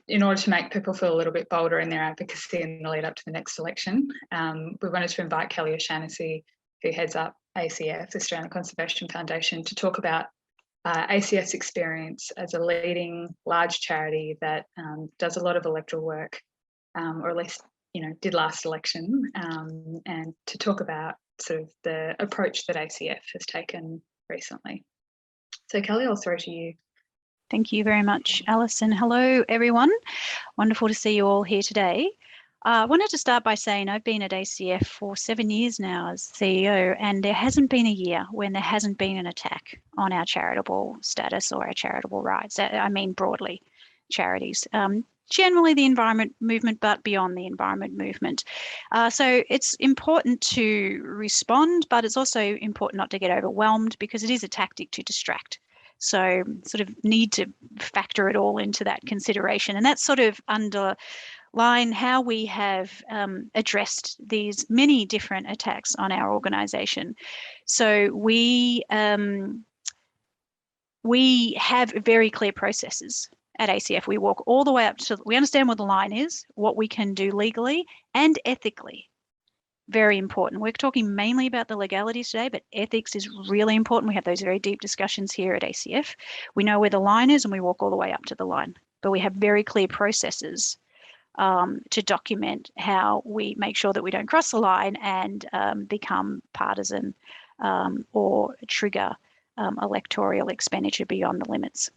in order to make people feel a little bit bolder in their advocacy in the lead up to the next election, we wanted to invite Kelly O'Shannessy, who heads up ACF, Australian Conservation Foundation, to talk about ACF's experience as a leading large charity that does a lot of electoral work, or at least did last election, and to talk about sort of the approach that ACF has taken recently. So Kelly, I'll throw to you. Thank you very much, Alison. Hello, everyone. Wonderful to see you all here today. I wanted to start by saying I've been at ACF for 7 years now as CEO, and there hasn't been a year when there hasn't been an attack on our charitable status or our charitable rights. I mean broadly, charities. Generally the environment movement, but beyond the environment movement. So it's important to respond, but it's also important not to get overwhelmed because it is a tactic to distract. So sort of need to factor it all into that consideration. And that's sort of underline how we have addressed these many different attacks on our organisation. So we have very clear processes at ACF. We walk all the way up to, we understand what the line is, what we can do legally and ethically. Very important. We're talking mainly about the legalities today, but ethics is really important. We have those very deep discussions here at ACF. We know where the line is and we walk all the way up to the line, but we have very clear processes to document how we make sure that we don't cross the line and become partisan or trigger electoral expenditure beyond the limits.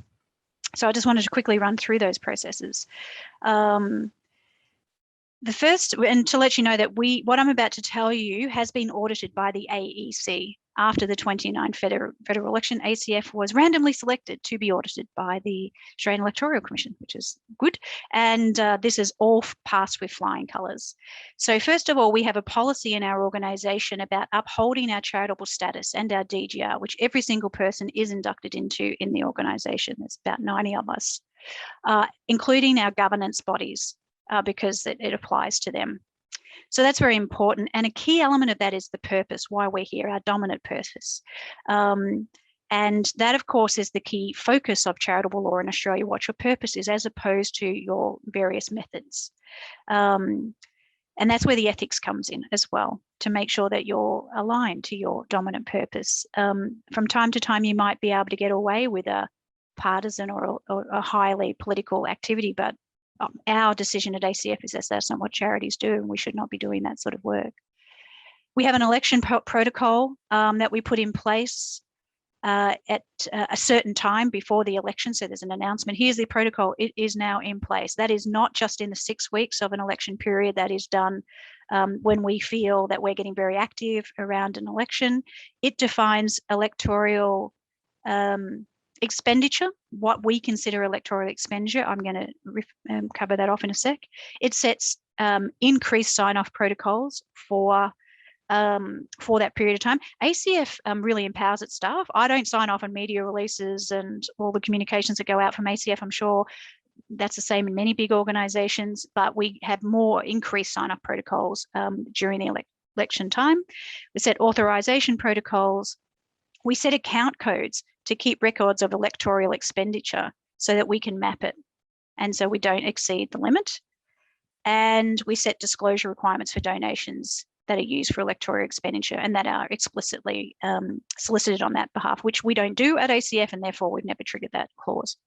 So I just wanted to quickly run through those processes. The first, and to let you know that what I'm about to tell you has been audited by the AEC. After the 2029 federal election, ACF was randomly selected to be audited by the Australian Electoral Commission, which is good. And this is all passed with flying colours. So first of all, we have a policy in our organisation about upholding our charitable status and our DGR, which every single person is inducted into in the organisation. There's about 90 of us, including our governance bodies. Because it applies to them. So that's very important. And a key element of that is the purpose, why we're here, our dominant purpose. And that, of course, is the key focus of charitable law in Australia, what your purpose is, as opposed to your various methods. And that's where the ethics comes in as well, to make sure that you're aligned to your dominant purpose. From time to time, you might be able to get away with a partisan or a highly political activity, but our decision at ACF is that that's not what charities do, and we should not be doing that sort of work. We have an election protocol that we put in place at a certain time before the election. So there's an announcement. Here's the protocol. It is now in place. That is not just in the 6 weeks of an election period. That is done when we feel that we're getting very active around an election. It defines electoral expenditure, what we consider electoral expenditure. I'm going to cover that off in a sec. It sets increased sign-off protocols for that period of time. ACF really empowers its staff. I don't sign off on media releases and all the communications that go out from ACF. I'm sure that's the same in many big organisations, but we have more increased sign-off protocols during the election time. We set authorization protocols. We set account codes to keep records of electoral expenditure so that we can map it and so we don't exceed the limit. And we set disclosure requirements for donations that are used for electoral expenditure and that are explicitly solicited on that behalf, which we don't do at ACF, and therefore we've never triggered that clause.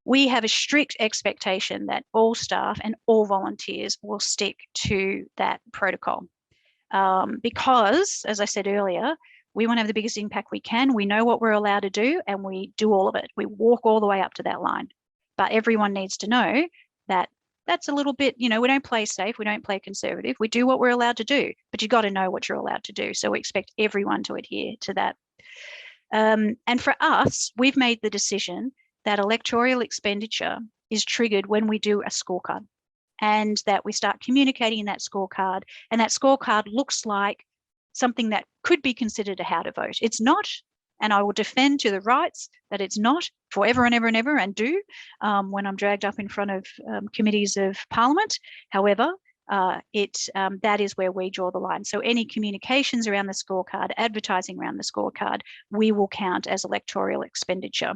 We have a strict expectation that all staff and all volunteers will stick to that protocol because, as I said earlier, we want to have the biggest impact we can. We know what we're allowed to do and we do all of it. We walk all the way up to that line. But everyone needs to know that that's a little bit, we don't play safe. We don't play conservative. We do what we're allowed to do, but you've got to know what you're allowed to do. So we expect everyone to adhere to that. And for us, we've made the decision that electoral expenditure is triggered when we do a scorecard and that we start communicating that scorecard. And that scorecard looks like something that could be considered a how to vote. It's not, and I will defend to the rights that it's not forever and ever and ever, and do when I'm dragged up in front of committees of Parliament. However, that is where we draw the line. So any communications around the scorecard, advertising around the scorecard, we will count as electoral expenditure.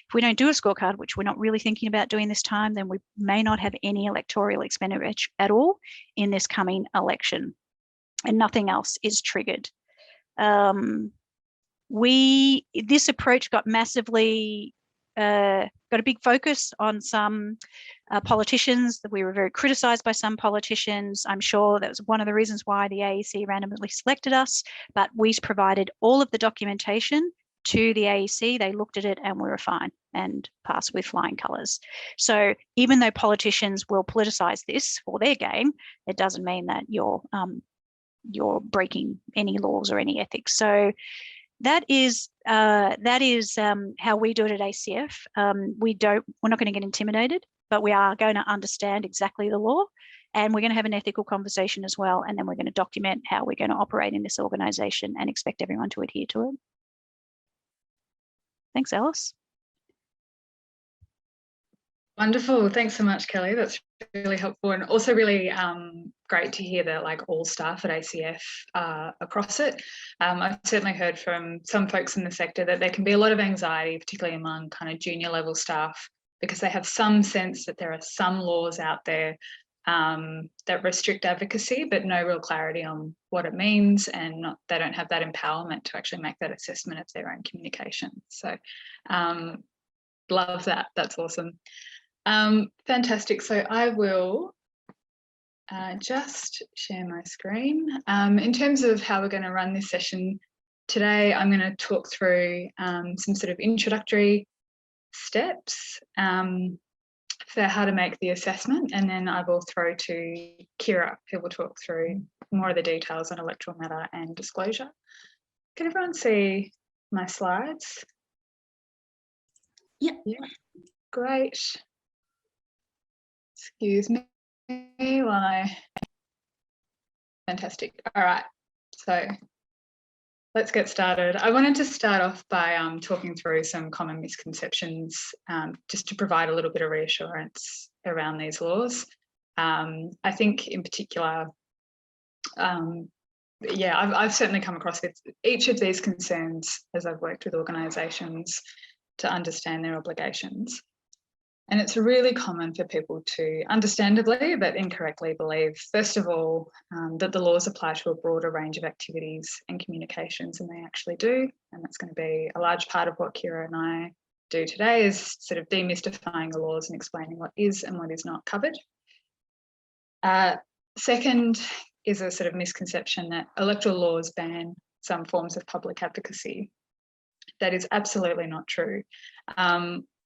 If we don't do a scorecard, which we're not really thinking about doing this time, then we may not have any electoral expenditure at all in this coming election, and nothing else is triggered. This approach got massively got a big focus on some politicians. We were very criticised by some politicians. I'm sure that was one of the reasons why the AEC randomly selected us, but we provided all of the documentation to the AEC. They looked at it and we were fine and passed with flying colours. So even though politicians will politicise this for their game, it doesn't mean that you're breaking any laws or any ethics. So that is how we do it at ACF. We're not going to get intimidated, but we are going to understand exactly the law, and we're going to have an ethical conversation as well. And then we're going to document how we're going to operate in this organisation and expect everyone to adhere to it. Thanks, Alice. Wonderful. Thanks so much, Kelly. That's really helpful, and also really great to hear that like all staff at ACF are across it. I've certainly heard from some folks in the sector that there can be a lot of anxiety, particularly among kind of junior level staff, because they have some sense that there are some laws out there that restrict advocacy, but no real clarity on what it means, and they don't have that empowerment to actually make that assessment of their own communication. So love that. That's awesome. Fantastic. So I will just share my screen. In terms of how we're going to run this session today, I'm going to talk through some sort of introductory steps for how to make the assessment, and then I will throw to Kira, who will talk through more of the details on electoral matter and disclosure. Can everyone see my slides? Yeah. Great. Excuse me while I... Fantastic. All right, so let's get started. I wanted to start off by talking through some common misconceptions, just to provide a little bit of reassurance around these laws. I think in particular, I've certainly come across with each of these concerns as I've worked with organisations to understand their obligations. And it's really common for people to understandably but incorrectly believe, first of all, that the laws apply to a broader range of activities and communications than they actually do. And that's going to be a large part of what Kira and I do today, is sort of demystifying the laws and explaining what is and what is not covered. Second is a sort of misconception that electoral laws ban some forms of public advocacy. That is absolutely not true.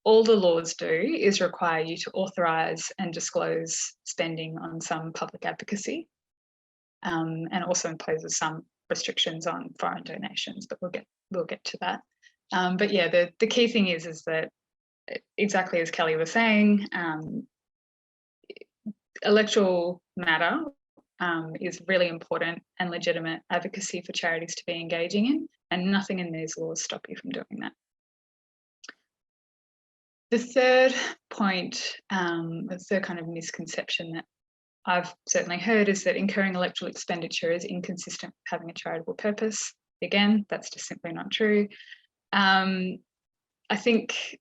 All the laws do is require you to authorise and disclose spending on some public advocacy, and also imposes some restrictions on foreign donations, but we'll get to that. But yeah, the key thing is that, exactly as Kelly was saying, electoral matter is really important and legitimate advocacy for charities to be engaging in, and nothing in these laws stop you from doing that. The third point, the third kind of misconception that I've certainly heard, is that incurring electoral expenditure is inconsistent with having a charitable purpose. Again, that's just simply not true. I think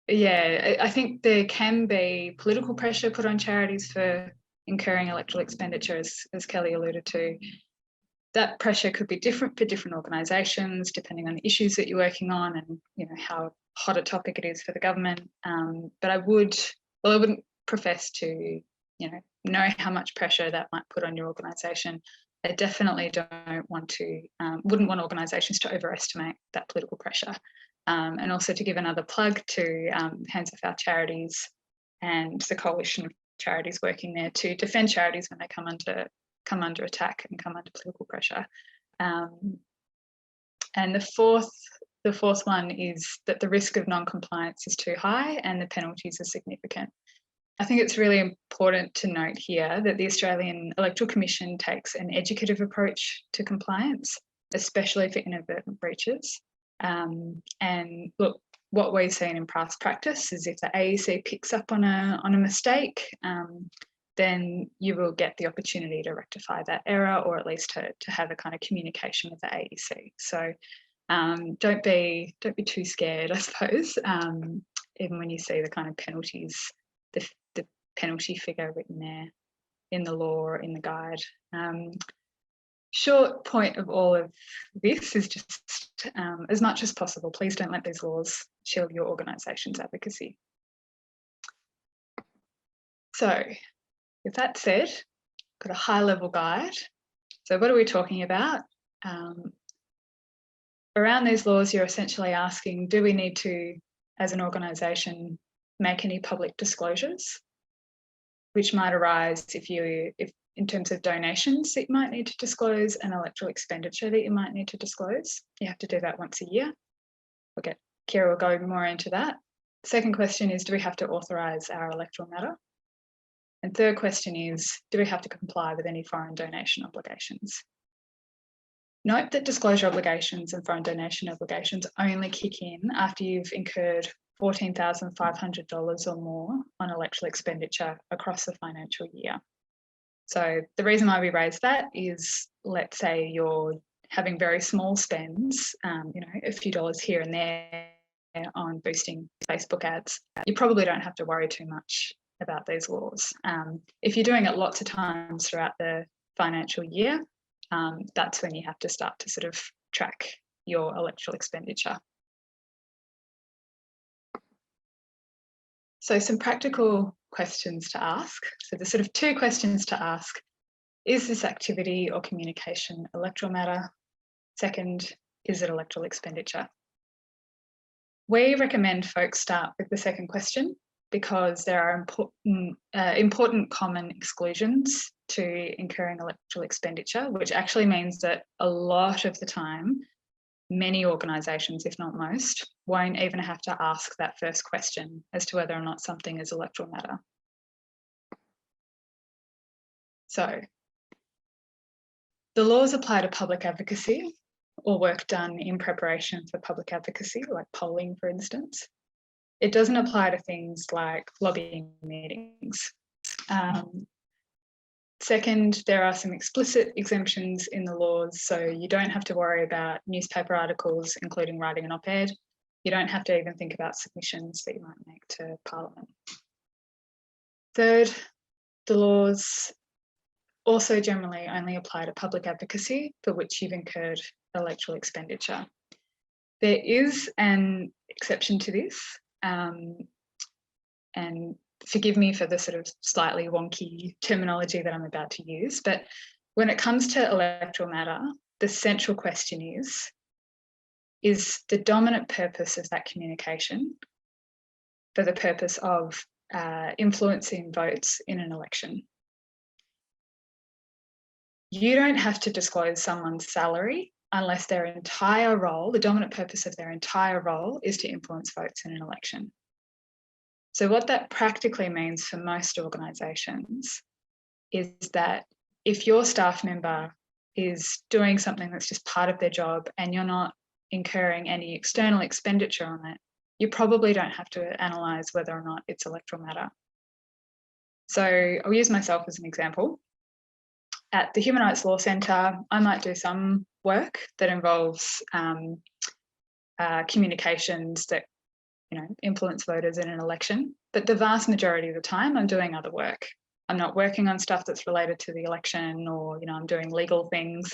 there can be political pressure put on charities for incurring electoral expenditure, as Kelly alluded to. That pressure could be different for different organisations, depending on the issues that you're working on and how hot a topic it is for the government. But I wouldn't profess to know how much pressure that might put on your organisation. I definitely wouldn't want organisations to overestimate that political pressure. And also to give another plug to Hands Off Our Charities and the coalition of charities working there to defend charities when they come under attack and come under political pressure. And the fourth one is that the risk of non-compliance is too high and the penalties are significant. I think it's really important to note here that the Australian Electoral Commission takes an educative approach to compliance, especially for inadvertent breaches. And look, what we've seen in past practice is if the AEC picks up on a mistake, then you will get the opportunity to rectify that error, or at least to have a kind of communication with the AEC. So don't be too scared, I suppose, even when you see the kind of penalties, the penalty figure written there in the law or in the guide. Short point of all of this is just, as much as possible, please don't let these laws chill your organisation's advocacy. So with that said, got a high-level guide. So what are we talking about? Around these laws, you're essentially asking, do we need to, as an organisation, make any public disclosures, which might arise if in terms of donations that you might need to disclose, and electoral expenditure that you might need to disclose. You have to do that once a year. Okay, Kira will go more into that. Second question is, do we have to authorise our electoral matter? And third question is, do we have to comply with any foreign donation obligations? Note that disclosure obligations and foreign donation obligations only kick in after you've incurred $14,500 or more on electoral expenditure across the financial year. So the reason why we raise that is, let's say you're having very small spends, a few dollars here and there on boosting Facebook ads. You probably don't have to worry too much about these laws. If you're doing it lots of times throughout the financial year, that's when you have to start to sort of track your electoral expenditure. So some practical questions to ask. So there's sort of two questions to ask. Is this activity or communication electoral matter? Second, is it electoral expenditure? We recommend folks start with the second question because there are important common exclusions to incurring electoral expenditure, which actually means that a lot of the time, many organisations, if not most, won't even have to ask that first question as to whether or not something is electoral matter. So, the laws apply to public advocacy or work done in preparation for public advocacy, like polling, for instance. It doesn't apply to things like lobbying meetings. Second, there are some explicit exemptions in the laws, so you don't have to worry about newspaper articles, including writing an op-ed. You don't have to even think about submissions that you might make to Parliament. Third, the laws also generally only apply to public advocacy for which you've incurred electoral expenditure. There is an exception to this, and forgive me for the sort of slightly wonky terminology that I'm about to use, but when it comes to electoral matter, the central question is the dominant purpose of that communication for the purpose of influencing votes in an election. You don't have to disclose someone's salary unless their entire role, the dominant purpose of their entire role, is to influence votes in an election. So what that practically means for most organisations is that if your staff member is doing something that's just part of their job and you're not incurring any external expenditure on it, you probably don't have to analyse whether or not it's electoral matter. So I'll use myself as an example. At the Human Rights Law Centre, I might do some work that involves communications that influence voters in an election, but the vast majority of the time I'm doing other work. I'm not working on stuff that's related to the election, or I'm doing legal things.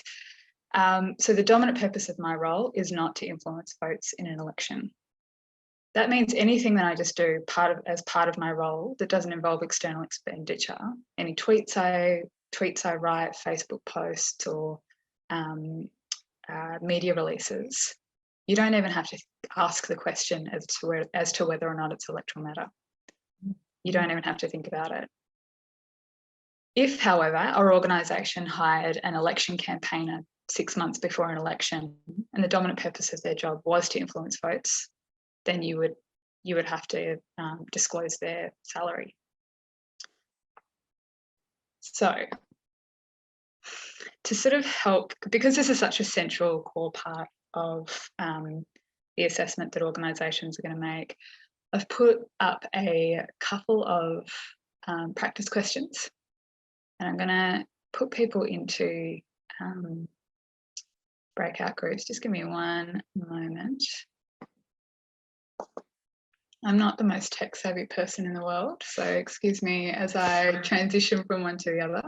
So the dominant purpose of my role is not to influence votes in an election. That means anything that I just do as part of my role that doesn't involve external expenditure, any tweets I write, Facebook posts, or media releases, you don't even have to ask the question as to whether or not it's electoral matter. You don't even have to think about it. If, however, our organisation hired an election campaigner 6 months before an election and the dominant purpose of their job was to influence votes, then you would have to disclose their salary. So, to sort of help, because this is such a central core part of the assessment that organisations are going to make, I've put up a couple of practice questions And I'm going to put people into breakout groups. Just give me one moment. I'm not the most tech-savvy person in the world, so excuse me as I transition from one to the other.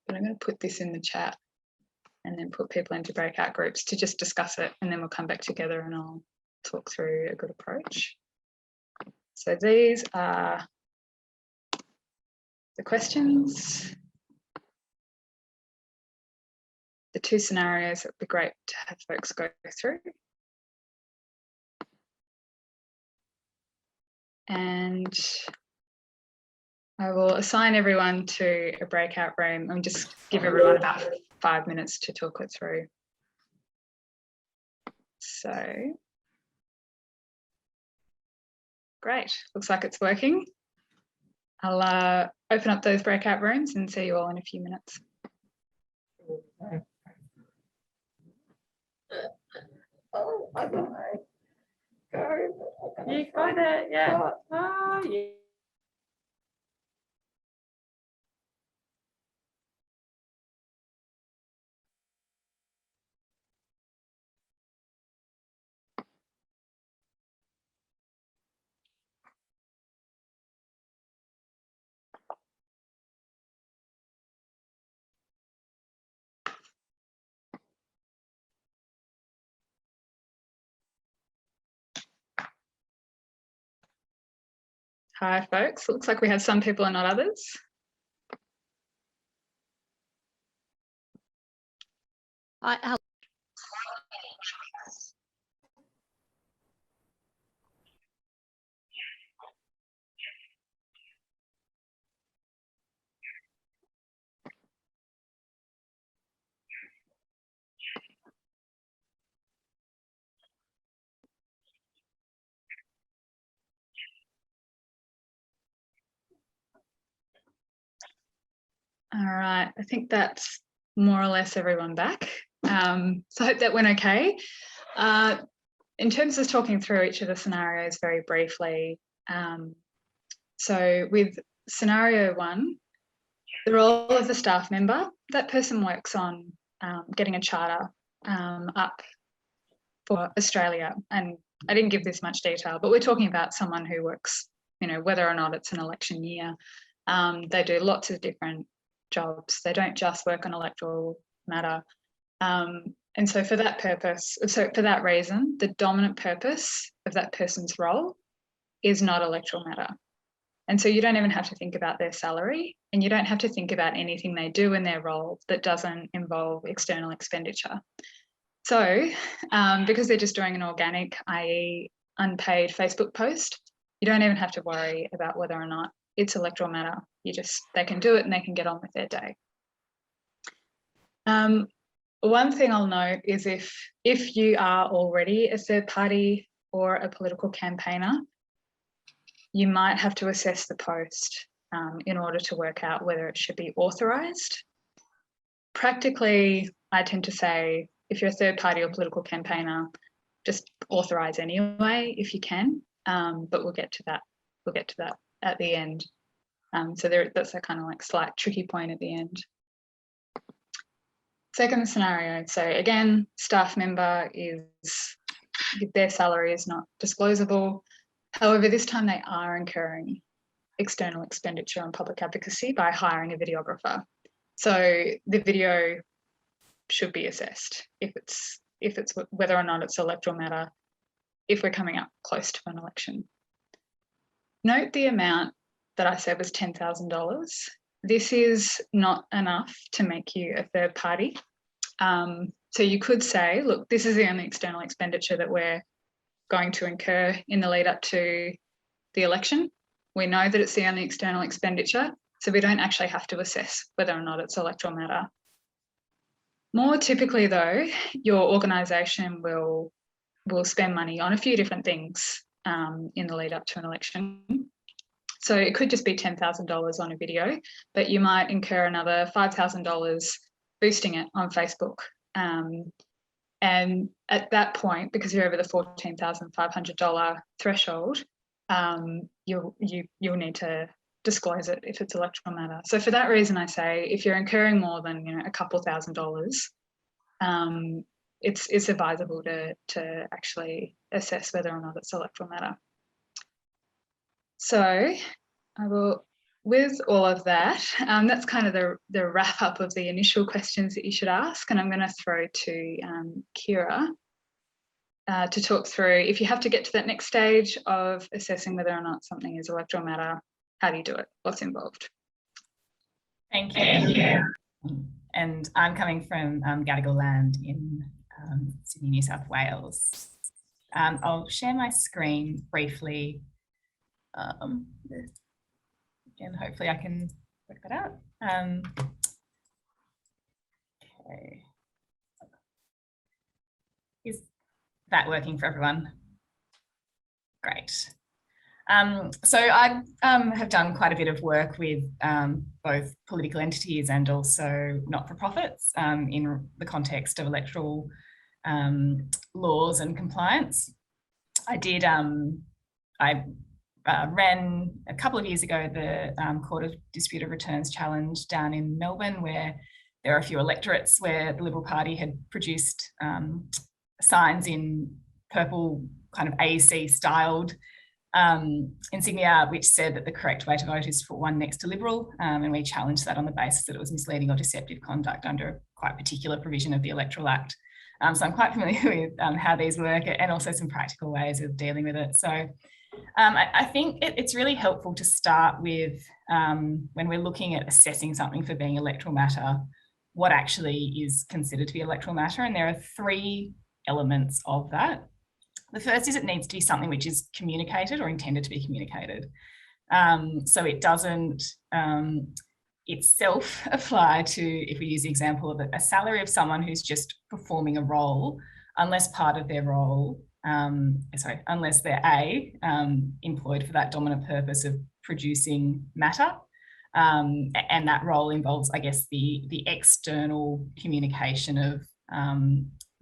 But I'm going to put this in the chat and then put people into breakout groups to just discuss it, and then we'll come back together and I'll talk through a good approach. So these are the questions, the two scenarios that would be great to have folks go through. And I will assign everyone to a breakout room and just give everyone about 5 minutes to talk it through. So, great, looks like it's working. I'll open up those breakout rooms and see you all in a few minutes. Oh, I don't know. You got it, yeah. Oh, yeah. Hi, folks. Looks like we have some people and not others. All right, I think that's more or less everyone back. So I hope that went okay. In terms of talking through each of the scenarios very briefly, so with scenario one, the role of the staff member, that person works on getting a charter up for Australia. And I didn't give this much detail, but we're talking about someone who works, you know, whether or not it's an election year. They do lots of different jobs. They don't just work on electoral matter. And so for that purpose, so for that reason, the dominant purpose of that person's role is not electoral matter. And so you don't even have to think about their salary, and you don't have to think about anything they do in their role that doesn't involve external expenditure. So because they're just doing an organic, i.e. unpaid Facebook post, you don't even have to worry about whether or not it's electoral matter. They can do it and they can get on with their day. One thing I'll note is if you are already a third party or a political campaigner, you might have to assess the post in order to work out whether it should be authorised. Practically, I tend to say, if you're a third party or political campaigner, just authorise anyway if you can, but we'll get to that. We'll get to that at the end. So that's a kind of like slight tricky point at the end. Second scenario, so again, staff member their salary is not disclosable. However, this time they are incurring external expenditure on public advocacy by hiring a videographer. So the video should be assessed if it's whether or not it's electoral matter, if we're coming up close to an election. Note the amount that I said was $10,000. This is not enough to make you a third party. So you could say, look, this is the only external expenditure that we're going to incur in the lead up to the election. We know that it's the only external expenditure, so we don't actually have to assess whether or not it's electoral matter. More typically though, your organisation will spend money on a few different things in the lead up to an election. So it could just be $10,000 on a video, but you might incur another $5,000 boosting it on Facebook. And at that point, because you're over the $14,500 threshold, you'll need to disclose it if it's electoral matter. So for that reason, I say if you're incurring more than a couple $1,000s, it's advisable to actually assess whether or not it's electoral matter. So I will, with all of that, that's kind of the wrap up of the initial questions that you should ask, and I'm going to throw to Kira to talk through, if you have to get to that next stage of assessing whether or not something is electoral matter, how do you do it? What's involved? Thank you. And I'm coming from Gadigal land in Sydney, New South Wales. I'll share my screen briefly. Again, hopefully I can work that out. Okay. Is that working for everyone? Great. So I have done quite a bit of work with both political entities and also not-for-profits in the context of electoral laws and compliance. I ran a couple of years ago the Court of Disputed Returns Challenge down in Melbourne, where there are a few electorates where the Liberal Party had produced signs in purple kind of AEC styled insignia, which said that the correct way to vote is to put one next to Liberal, and we challenged that on the basis that it was misleading or deceptive conduct under a quite particular provision of the Electoral Act. So I'm quite familiar with how these work and also some practical ways of dealing with it. So I think it's really helpful to start with, when we're looking at assessing something for being electoral matter, what actually is considered to be electoral matter. And there are three elements of that. The first is it needs to be something which is communicated or intended to be communicated. So it doesn't itself apply to, if we use the example of a salary of someone who's just performing a role, unless part of their role, unless they're employed for that dominant purpose of producing matter. And that role involves, I guess, the external communication of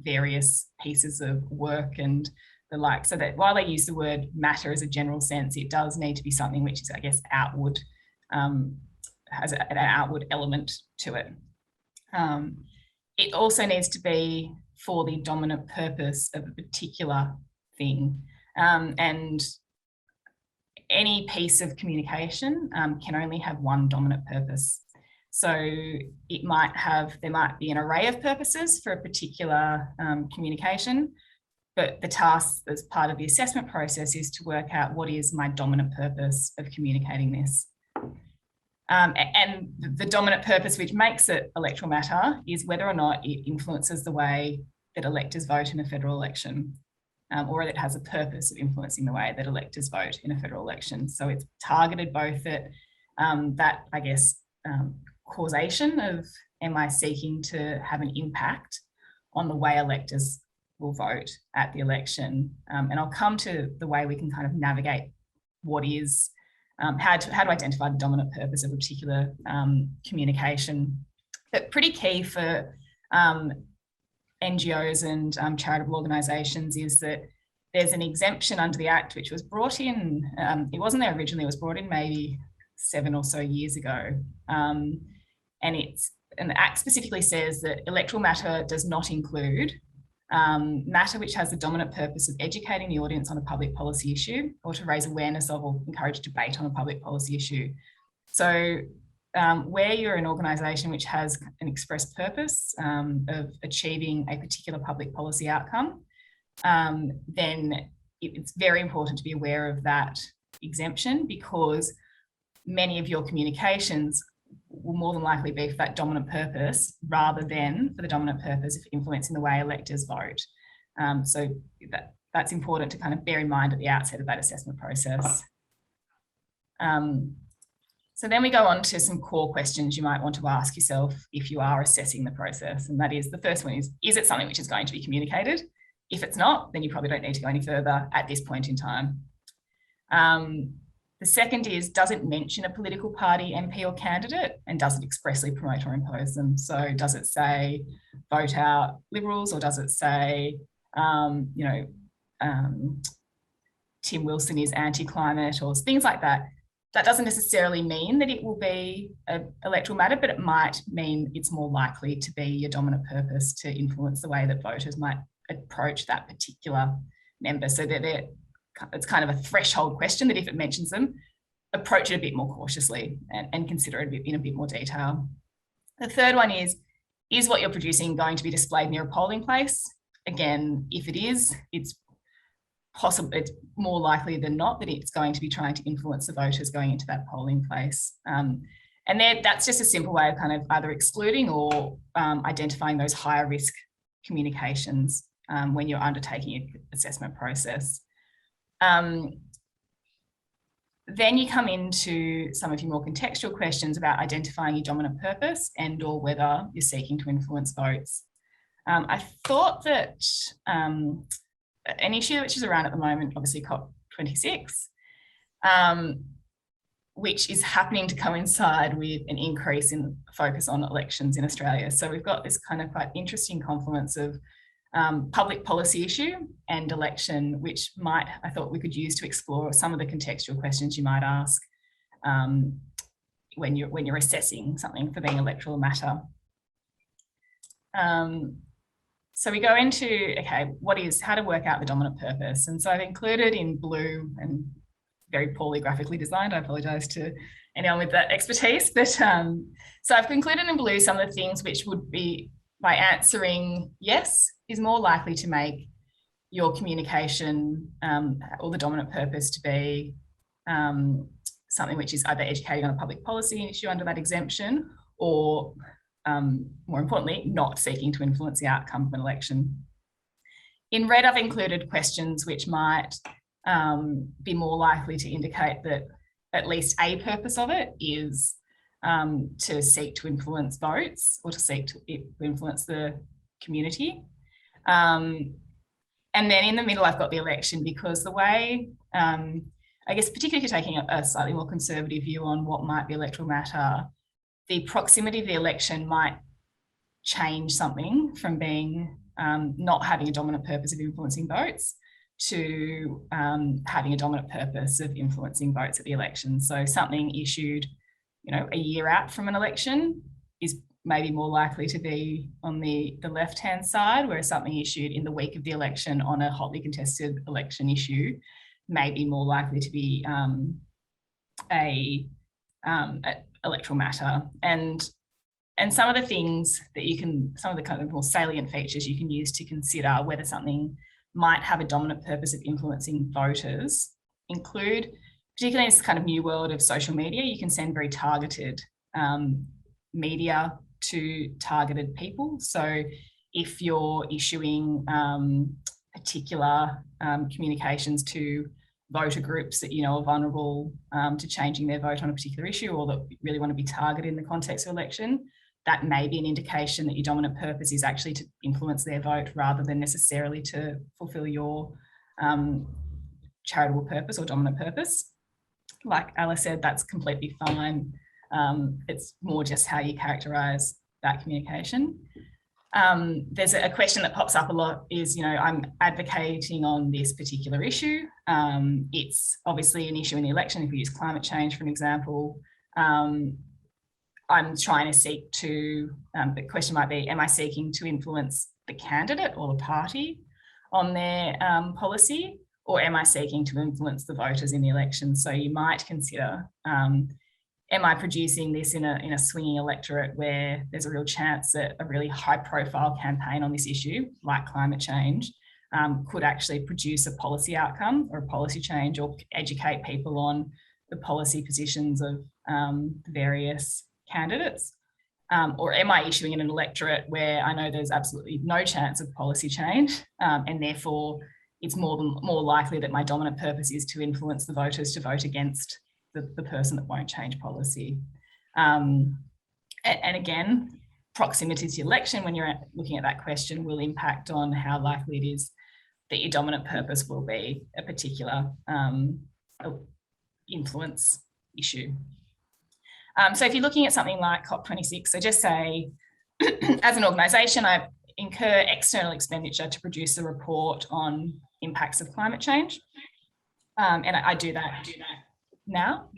various pieces of work and the like. So that while they use the word matter as a general sense, it does need to be something which is, I guess, outward, has an outward element to it. It also needs to be for the dominant purpose of a particular thing. And any piece of communication can only have one dominant purpose. So there might be an array of purposes for a particular communication, but the task as part of the assessment process is to work out what is my dominant purpose of communicating this. And the dominant purpose which makes it electoral matter is whether or not it influences the way that electors vote in a federal election, or it has a purpose of influencing the way that electors vote in a federal election. So it's targeted both at that, I guess, causation of, am I seeking to have an impact on the way electors will vote at the election? And I'll come to the way we can kind of navigate what is, how to identify the dominant purpose of a particular communication. But pretty key for NGOs and charitable organisations is that there's an exemption under the Act which was brought in, it wasn't there originally, it was brought in maybe 7 or so years ago. And the Act specifically says that electoral matter does not include matter which has the dominant purpose of educating the audience on a public policy issue or to raise awareness of or encourage debate on a public policy issue. So where you're an organisation which has an express purpose of achieving a particular public policy outcome, then it's very important to be aware of that exemption, because many of your communications will more than likely be for that dominant purpose rather than for the dominant purpose of influencing the way electors vote. So that's important to kind of bear in mind at the outset of that assessment process. So then we go on to some core questions you might want to ask yourself if you are assessing the process. And that is, the first one is it something which is going to be communicated? If it's not, then you probably don't need to go any further at this point in time. The second is, does it mention a political party, MP or candidate, and does it expressly promote or impose them? So does it say vote out Liberals, or does it say, Tim Wilson is anti-climate, or things like that? that doesn't necessarily mean that it will be an electoral matter, but it might mean it's more likely to be your dominant purpose to influence the way that voters might approach that particular member. So that it's kind of a threshold question that if it mentions them, approach it a bit more cautiously and consider it in a bit more detail. The third one is what you're producing going to be displayed near a polling place? Again, if it is, it's more likely than not that it's going to be trying to influence the voters going into that polling place. And that's just a simple way of kind of either excluding or identifying those higher risk communications when you're undertaking an assessment process. Then you come into some of your more contextual questions about identifying your dominant purpose and or whether you're seeking to influence votes. I thought that an issue which is around at the moment, obviously COP26, which is happening to coincide with an increase in focus on elections in Australia. So we've got this kind of quite interesting confluence of public policy issue and election, which I thought we could use to explore some of the contextual questions you might ask when you're assessing something for being electoral matter. So we go into, okay, how to work out the dominant purpose. And so I've included in blue and very poorly graphically designed, I apologise to anyone with that expertise, but so I've included in blue some of the things which would be, by answering yes, is more likely to make your communication or the dominant purpose to be something which is either educating on a public policy issue under that exemption or more importantly, not seeking to influence the outcome of an election. In red, I've included questions which might be more likely to indicate that at least a purpose of it is to seek to influence votes or to seek to influence the community. And then in the middle, I've got the election, because the way, I guess, particularly if you're taking a slightly more conservative view on what might be electoral matter, the proximity of the election might change something from being not having a dominant purpose of influencing votes to having a dominant purpose of influencing votes at the election. So something issued, a year out from an election is maybe more likely to be on the left-hand side, whereas something issued in the week of the election on a hotly contested election issue may be more likely to be a electoral matter. And some of the things that some of the kind of more salient features you can use to consider whether something might have a dominant purpose of influencing voters include, particularly in this kind of new world of social media, you can send very targeted media to targeted people. So if you're issuing particular communications to voter groups that are vulnerable to changing their vote on a particular issue, or that really want to be targeted in the context of election, that may be an indication that your dominant purpose is actually to influence their vote rather than necessarily to fulfill your charitable purpose or dominant purpose. Like Alice said, that's completely fine. It's more just how you characterise that communication. There's a question that pops up a lot is, I'm advocating on this particular issue. It's obviously an issue in the election. If we use climate change, for an example, I'm trying to seek to, the question might be, am I seeking to influence the candidate or the party on their policy, or am I seeking to influence the voters in the election? So you might consider, am I producing this in a swinging electorate where there's a real chance that a really high profile campaign on this issue, like climate change, could actually produce a policy outcome or a policy change, or educate people on the policy positions of various candidates? Or am I issuing in an electorate where I know there's absolutely no chance of policy change, and therefore it's more likely that my dominant purpose is to influence the voters to vote against the person that won't change policy? And again, proximity to the election, when you're looking at that question, will impact on how likely it is that your dominant purpose will be a particular influence issue. So if you're looking at something like COP26, so just say, as an organisation, I incur external expenditure to produce a report on impacts of climate change. And I do that now.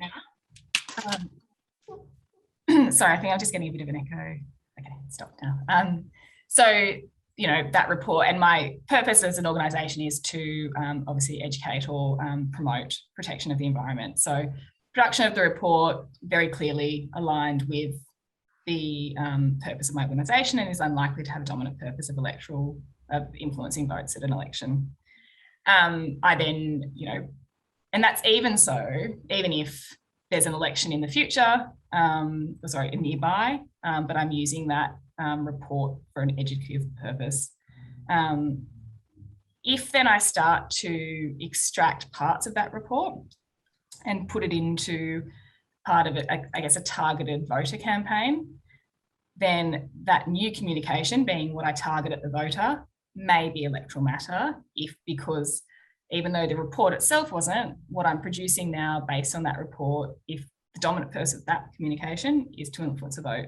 Sorry, I think I'm just getting a bit of an echo. Okay, stop now. So, you know, that report, and my purpose as an organisation is to obviously educate or promote protection of the environment. So production of the report very clearly aligned with the purpose of my organisation and is unlikely to have a dominant purpose of influencing votes at an election. I then, you know, and that's even if there's an election in the future, nearby, but I'm using that report for an educative purpose. If then I start to extract parts of that report and put it into part of it, I guess, a targeted voter campaign, then that new communication, being what I target at the voter, may be electoral matter, because even though the report itself wasn't, what I'm producing now based on that report, if the dominant purpose of that communication is to influence a vote,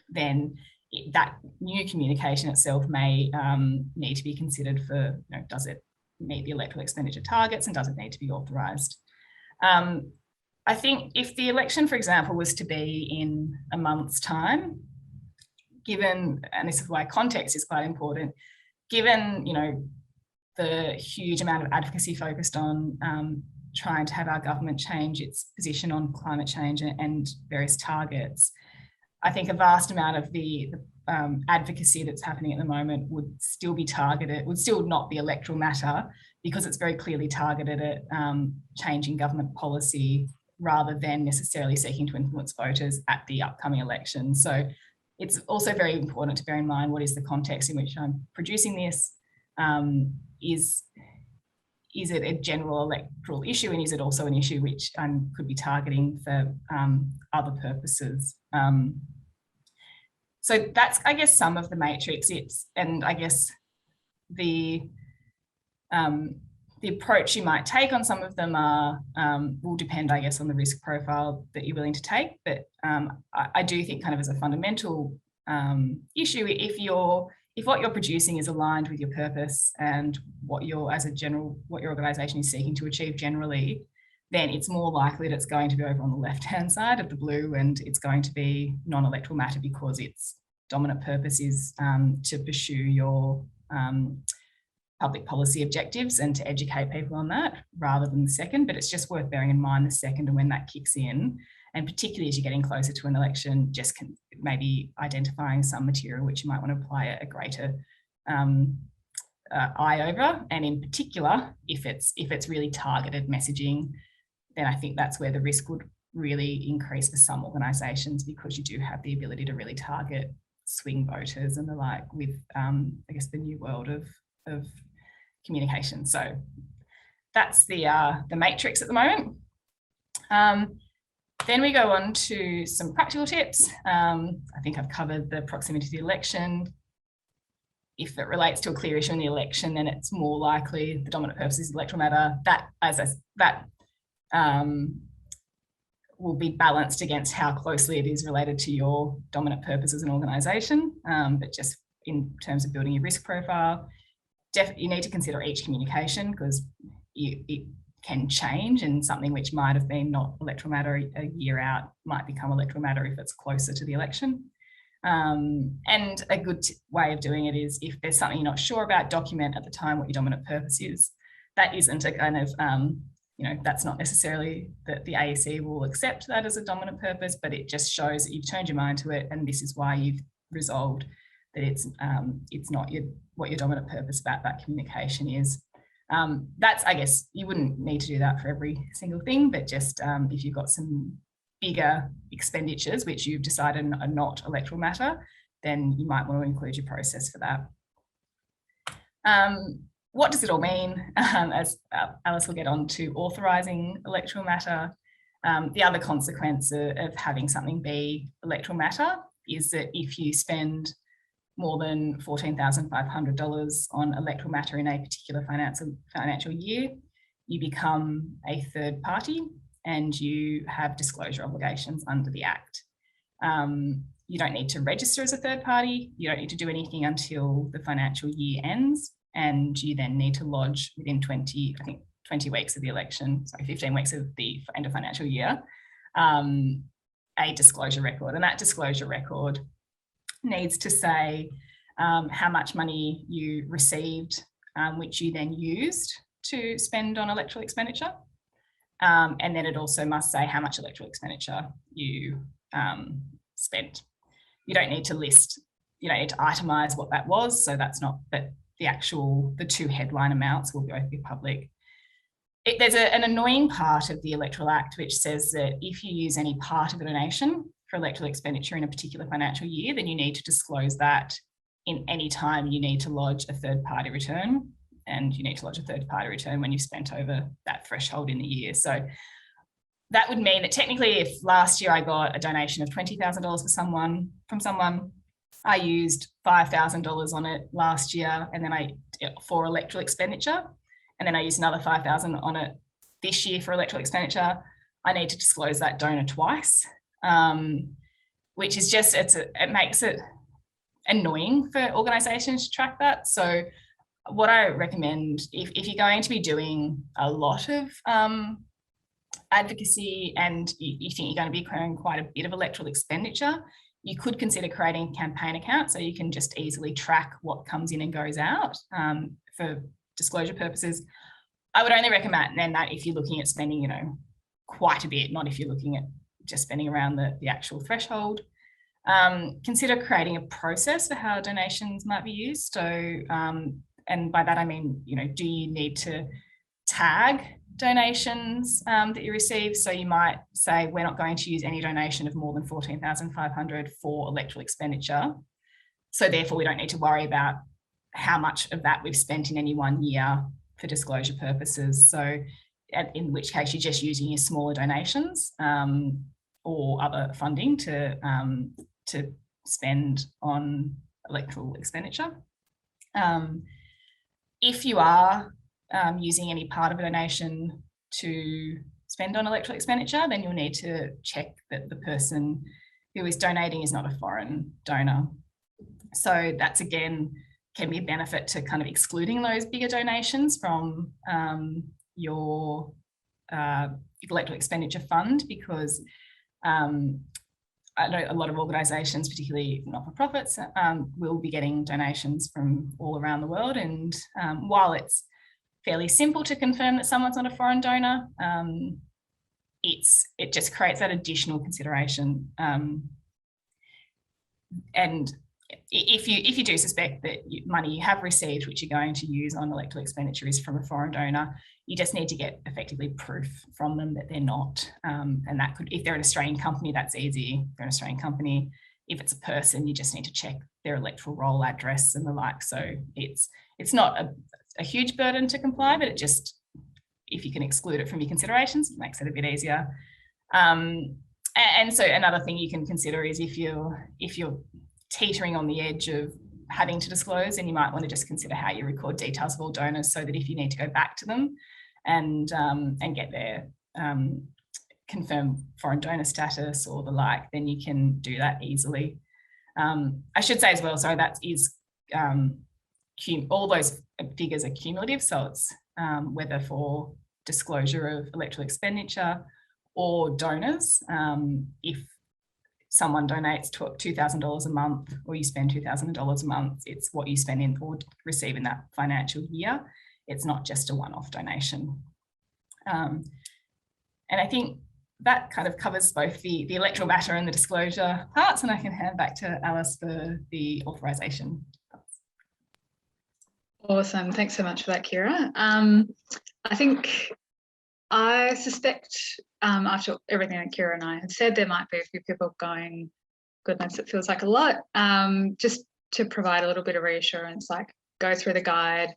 then that new communication itself may need to be considered for, you know, does it meet the electoral expenditure targets and does it need to be authorised? I think if the election, for example, was to be in a month's time, given, and this is why context is quite important, given, you know, the huge amount of advocacy focused on trying to have our government change its position on climate change and various targets, I think a vast amount of the advocacy that's happening at the moment would still be targeted, would still not be electoral matter, because it's very clearly targeted at changing government policy rather than necessarily seeking to influence voters at the upcoming election. So it's also very important to bear in mind what is the context in which I'm producing this. Is it a general electoral issue, and is it also an issue which could be targeting for other purposes? So that's, I guess, some of the matrix. And I guess the approach you might take on some of them will depend, I guess, on the risk profile that you're willing to take. But I do think, kind of as a fundamental issue, if what you're producing is aligned with your purpose and what your organisation is seeking to achieve generally, then it's more likely that it's going to be over on the left-hand side of the blue, and it's going to be non-electoral matter because its dominant purpose is to pursue your public policy objectives and to educate people on that, rather than the second. But it's just worth bearing in mind the second and when that kicks in, and particularly as you're getting closer to an election, just maybe identifying some material which you might want to apply a greater eye over. And in particular, if it's really targeted messaging, then I think that's where the risk would really increase for some organisations, because you do have the ability to really target swing voters and the like with, I guess, the new world of communication. So that's the matrix at the moment. Then we go on to some practical tips. I think I've covered the proximity to the election. If it relates to a clear issue in the election, then it's more likely the dominant purpose is electoral matter. That will be balanced against how closely it is related to your dominant purpose as an organisation. But just in terms of building your risk profile, you need to consider each communication, because it can change, and something which might have been not electoral matter a year out might become electoral matter if it's closer to the election. And a good way of doing it is, if there's something you're not sure about, document at the time what your dominant purpose is. That isn't a kind of, that's not necessarily that the AEC will accept that as a dominant purpose, but it just shows that you've turned your mind to it, and this is why you've resolved that it's not what your dominant purpose about that communication is. That's, I guess, you wouldn't need to do that for every single thing, but just if you've got some bigger expenditures which you've decided are not electoral matter, then you might want to include your process for that. What does it all mean? As Alice will get on to authorising electoral matter, the other consequence of having something be electoral matter is that if you spend more than $14,500 on electoral matter in a particular financial year, you become a third party and you have disclosure obligations under the Act. You don't need to register as a third party. You don't need to do anything until the financial year ends, and you then need to lodge within 20 weeks of the election, sorry, 15 weeks of the end of financial year, a disclosure record, and that disclosure record needs to say how much money you received, which you then used to spend on electoral expenditure. And then it also must say how much electoral expenditure you spent. You don't need to list, you don't need to itemise what that was. So that's not, but the two headline amounts will both be public. There's an annoying part of the Electoral Act which says that if you use any part of a donation for electoral expenditure in a particular financial year, then you need to disclose that in any time you need to lodge a third-party return, and you need to lodge a third-party return when you've spent over that threshold in the year. So that would mean that technically, if last year I got a donation of $20,000 from someone, I used $5,000 on it last year, and then for electoral expenditure, and then I used another $5,000 on it this year for electoral expenditure, I need to disclose that donor twice, which is just, it makes it annoying for organisations to track that. So what I recommend, if you're going to be doing a lot of advocacy and you think you're going to be incurring quite a bit of electoral expenditure, you could consider creating a campaign account so you can just easily track what comes in and goes out for disclosure purposes. I would only recommend then that if you're looking at spending, you know, quite a bit, not if you're looking at just spending around the actual threshold. Consider creating a process for how donations might be used. So, and by that I mean, you know, do you need to tag donations that you receive? So you might say, we're not going to use any donation of more than $14,500 for electoral expenditure. So therefore we don't need to worry about how much of that we've spent in any one year for disclosure purposes. So in which case you're just using your smaller donations or other funding to spend on electoral expenditure. If you are using any part of a donation to spend on electoral expenditure, then you'll need to check that the person who is donating is not a foreign donor. So that's, again, can be a benefit to kind of excluding those bigger donations from your electoral expenditure fund, because I know a lot of organisations, particularly not-for-profits, will be getting donations from all around the world. And while it's fairly simple to confirm that someone's not a foreign donor, it just creates that additional consideration. And if you do suspect that money you have received, which you're going to use on electoral expenditure, is from a foreign donor, you just need to get effectively proof from them that they're not. And that could, if they're an Australian company, that's easy. If they're an Australian company. If it's a person, you just need to check their electoral roll address and the like. So it's not a huge burden to comply, but it just, if you can exclude it from your considerations, it makes it a bit easier. And so another thing you can consider is if you're teetering on the edge of having to disclose, and you might want to just consider how you record details of all donors, so that if you need to go back to them and get their confirmed foreign donor status or the like, then you can do that easily. I should say as well, sorry, that is all those figures are cumulative, so it's whether for disclosure of electoral expenditure or donors. If someone donates $2,000 a month, or you spend $2,000 a month, it's what you spend in or receive in that financial year. It's not just a one-off donation. And I think that kind of covers both the electoral matter and the disclosure parts, and I can hand back to Alice for the authorisation. Awesome, thanks so much for that, Kira. I suspect after everything that Kira and I have said, there might be a few people going, goodness, it feels like a lot. Just to provide a little bit of reassurance, like go through the guide,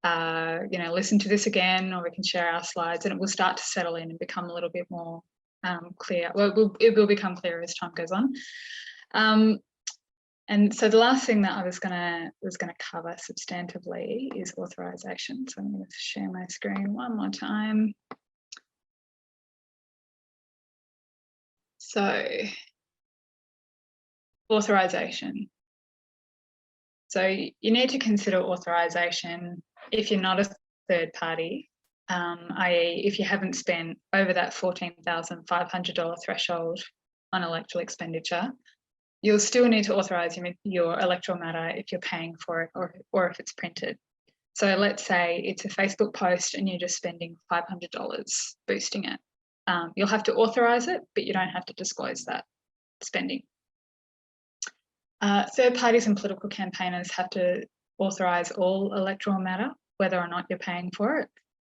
listen to this again, or we can share our slides, and it will start to settle in and become a little bit more clear. Well, it will become clearer as time goes on. And so the last thing that I was gonna cover substantively is authorisation. So I'm going to share my screen one more time. So authorisation. So you need to consider authorisation if you're not a third party, i.e. if you haven't spent over that $14,500 threshold on electoral expenditure, you'll still need to authorise your electoral matter if you're paying for it or if it's printed. So let's say it's a Facebook post and you're just spending $500 boosting it. You'll have to authorise it, but you don't have to disclose that spending. Third parties and political campaigners have to authorise all electoral matter, whether or not you're paying for it.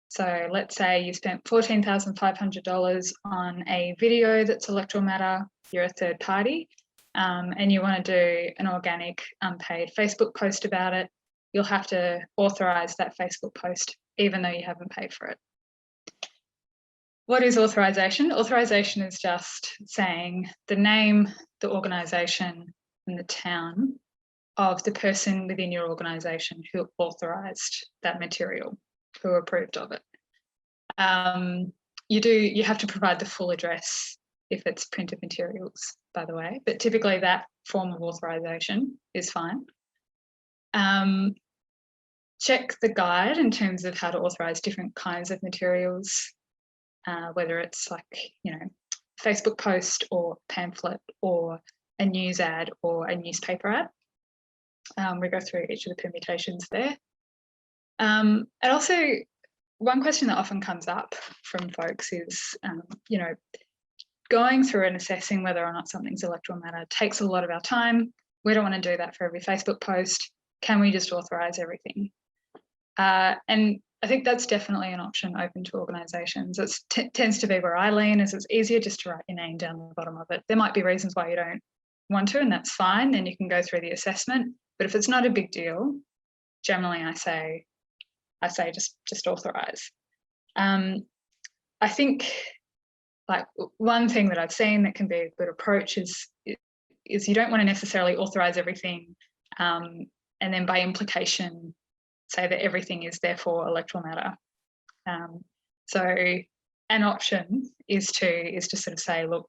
So let's say you spent $14,500 on a video that's electoral matter, you're a third party, and you want to do an organic unpaid Facebook post about it, you'll have to authorise that Facebook post, even though you haven't paid for it. What is authorisation? Authorisation is just saying the name, the organisation, and the town of the person within your organisation who authorised that material, who approved of it. You have to provide the full address if it's printed materials, by the way, but typically that form of authorisation is fine. Check the guide in terms of how to authorise different kinds of materials, whether it's like, Facebook post or pamphlet or a news ad or a newspaper ad. We go through each of the permutations there. And also, one question that often comes up from folks is, going through and assessing whether or not something's electoral matter takes a lot of our time. We don't want to do that for every Facebook post. Can we just authorise everything? And I think that's definitely an option open to organisations. It tends to be where I lean, is it's easier just to write your name down the bottom of it. There might be reasons why you don't want to, and that's fine. Then you can go through the assessment. But if it's not a big deal, generally I say just authorise. I think like one thing that I've seen that can be a good approach is you don't want to necessarily authorise everything, and then by implication say that everything is therefore electoral matter. So an option is to sort of say, look,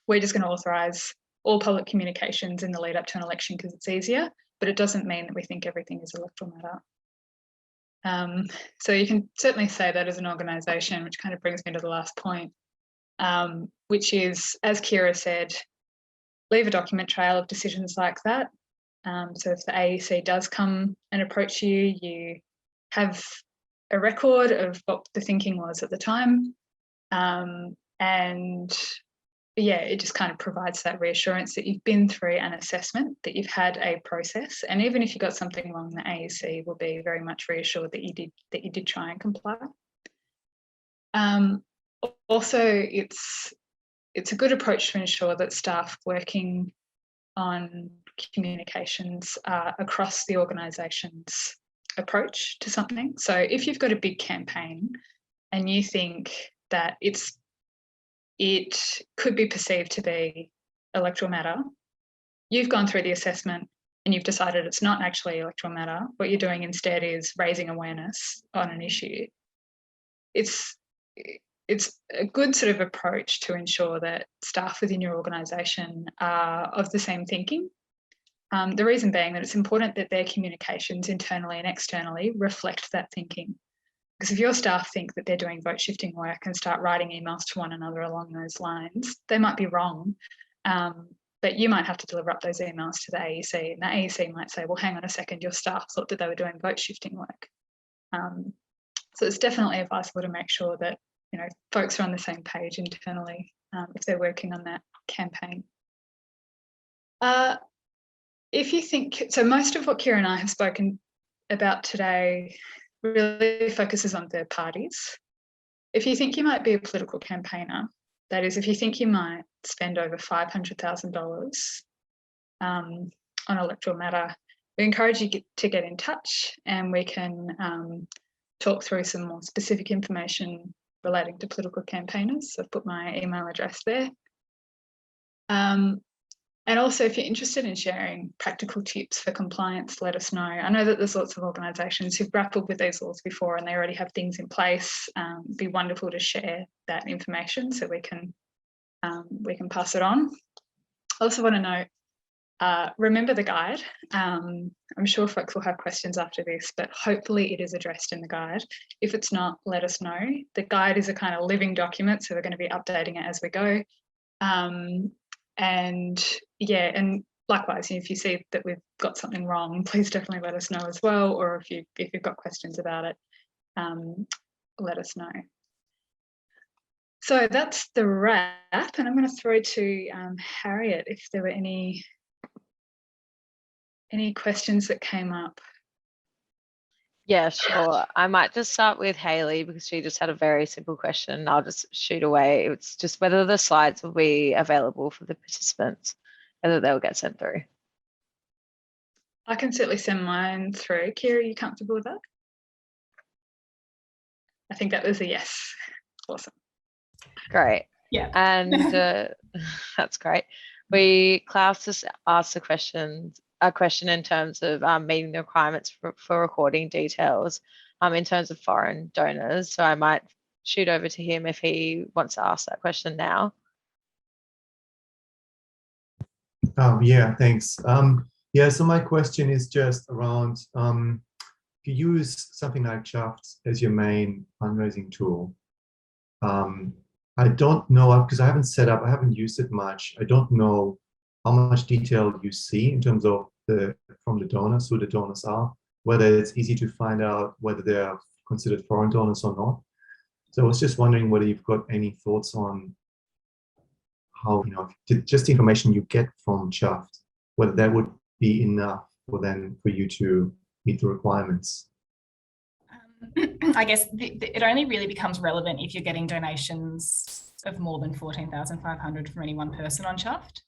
we're just going to authorise all public communications in the lead up to an election because it's easier, but it doesn't mean that we think everything is electoral matter. So you can certainly say that as an organisation, which kind of brings me to the last point, which is, as Kira said, leave a document trail of decisions like that. So if the AEC does come and approach you, you have a record of what the thinking was at the time. And yeah, it just kind of provides that reassurance that you've been through an assessment, that you've had a process. And even if you got something wrong, the AEC will be very much reassured that you did try and comply. Also, it's a good approach to ensure that staff working on communications across the organisation's approach to something. So if you've got a big campaign and you think that it could be perceived to be electoral matter, you've gone through the assessment and you've decided it's not actually electoral matter. What you're doing instead is raising awareness on an issue. It's a good sort of approach to ensure that staff within your organisation are of the same thinking. The reason being that it's important that their communications internally and externally reflect that thinking. Because if your staff think that they're doing vote shifting work and start writing emails to one another along those lines, they might be wrong, but you might have to deliver up those emails to the AEC, and the AEC might say, well, hang on a second, your staff thought that they were doing vote shifting work. So it's definitely advisable to make sure that folks are on the same page internally if they're working on that campaign. If you think, so most of what Kira and I have spoken about today really focuses on third parties. If you think you might be a political campaigner, that is, if you think you might spend over $500,000 on electoral matter, we encourage you to get in touch, and we can talk through some more specific information relating to political campaigners. So I've put my email address there. And also, if you're interested in sharing practical tips for compliance, let us know. I know that there's lots of organisations who've grappled with these laws before and they already have things in place. It'd be wonderful to share that information so we can pass it on. I also want to note, remember the guide. I'm sure folks will have questions after this, but hopefully it is addressed in the guide. If it's not, let us know. The guide is a kind of living document, so we're going to be updating it as we go. And yeah, and likewise, if you see that we've got something wrong, please definitely let us know as well. Or if you've got questions about it, let us know. So that's the wrap, and I'm going to throw to Harriet if there were any questions that came up. Yeah, sure. I might just start with Hayley because she just had a very simple question. I'll just shoot away. It's just whether the slides will be available for the participants, whether they'll get sent through. I can certainly send mine through. Kira, are you comfortable with that? I think that was a yes. Awesome. Great. Yeah. And that's great. Klaus just asked a question in terms of meeting the requirements for recording details in terms of foreign donors. So I might shoot over to him if he wants to ask that question now. Yeah, thanks. Yeah, so my question is just around, if you use something like Shaft as your main fundraising tool, I don't know, because I haven't used it much. I don't know how much detail you see in terms of from the donors, who the donors are, whether it's easy to find out whether they're considered foreign donors or not. So I was just wondering whether you've got any thoughts on how, just the information you get from Shaft, whether that would be enough for you to meet the requirements. I guess it only really becomes relevant if you're getting donations of more than 14,500 from any one person on Shaft.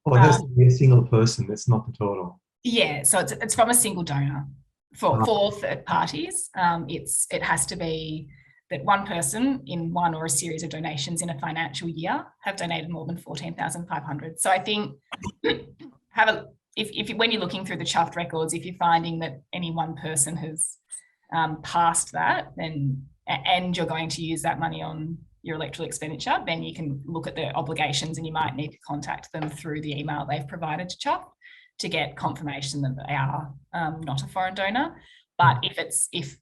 Oh, that's a single person. That's not the total. Yeah, so it's from a single donor. For third parties, it has to be that one person in one or a series of donations in a financial year have donated more than 14,500. So I think if when you're looking through the Shaft records, if you're finding that any one person has past that, then and you're going to use that money on your electoral expenditure, then you can look at their obligations and you might need to contact them through the email they've provided to Shaft to get confirmation that they are not a foreign donor. But if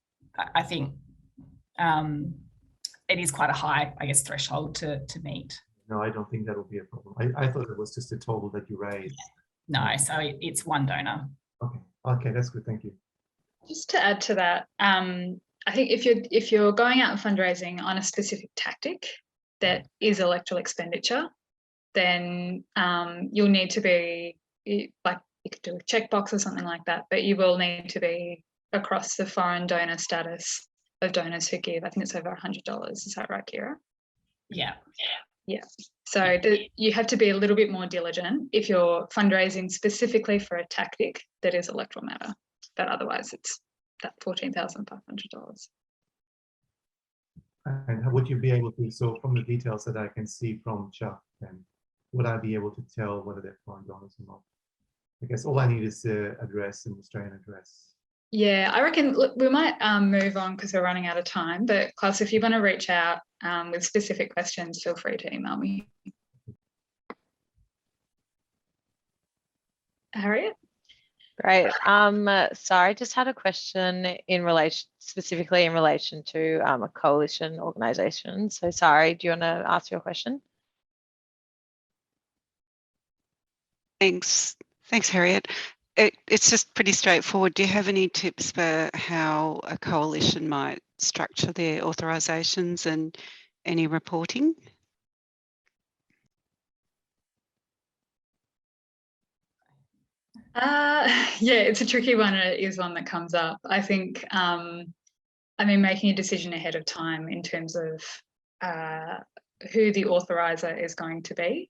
I think it is quite a high, I guess, threshold to meet. No, I don't think that will be a problem. I thought it was just a total that you raised. No, so it's one donor. Okay, that's good. Thank you. Just to add to that, I think if you're going out and fundraising on a specific tactic that is electoral expenditure, then you'll need to be, like, you could do a checkbox or something like that, but you will need to be across the foreign donor status of donors who give, I think it's over $100. Is that right, Kira? Yeah. Yeah. So you have to be a little bit more diligent if you're fundraising specifically for a tactic that is electoral matter, but otherwise it's that $14,500. And would you be able to, so from the details that I can see from Shaft, then would I be able to tell whether they're foreign donors or not? I guess all I need is the address and Australian address. Yeah, I reckon we might move on because we're running out of time. But Klaus, if you want to reach out with specific questions, feel free to email me. Harriet? Great. Sorry, just had a question specifically in relation to a coalition organisation. So sorry, do you want to ask your question? Thanks, Harriet. It's just pretty straightforward. Do you have any tips for how a coalition might structure their authorisations and any reporting? Yeah, it's a tricky one. It is one that comes up. I think, making a decision ahead of time in terms of who the authoriser is going to be,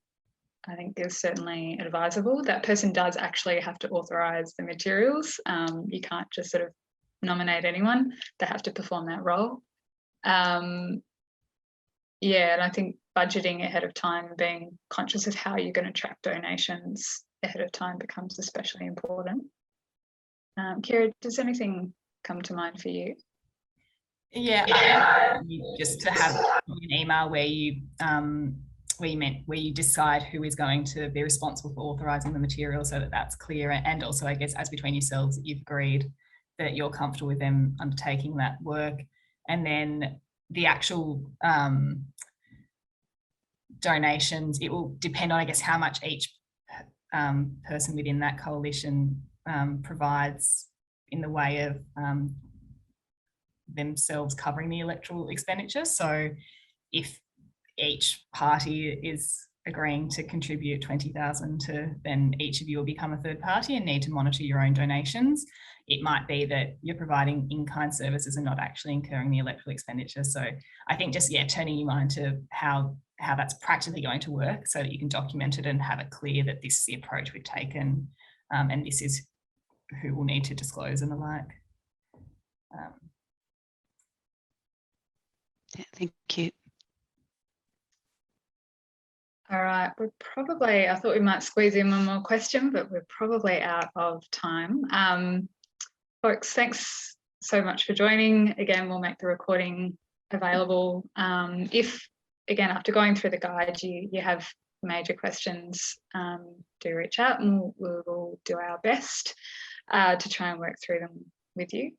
I think is certainly advisable. That person does actually have to authorise the materials. You can't just sort of nominate anyone. They have to perform that role. And I think budgeting ahead of time and being conscious of how you're going to track donations ahead of time becomes especially important. Kira, does anything come to mind for you? Yeah, just to have an email where you decide who is going to be responsible for authorising the material, so that that's clear, and also, I guess, as between yourselves, you've agreed that you're comfortable with them undertaking that work, and then the actual donations, it will depend on, I guess, how much each person within that coalition provides in the way of themselves covering the electoral expenditure. So if each party is agreeing to contribute 20,000 to, then each of you will become a third party and need to monitor your own donations. It might be that you're providing in-kind services and not actually incurring the electoral expenditure. So I think just, yeah, turning your mind to how that's practically going to work so that you can document it and have it clear that this is the approach we've taken, and this is who will need to disclose and the like. Yeah, thank you. All right, we're probably, I thought we might squeeze in one more question, but we're probably out of time. Folks, thanks so much for joining. Again, we'll make the recording available. If, again, after going through the guide, you have major questions, do reach out and we'll do our best to try and work through them with you.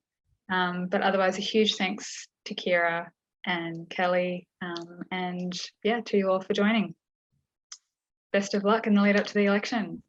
But otherwise, a huge thanks to Kira and Kelly, and yeah, to you all for joining. Best of luck in the lead up to the election.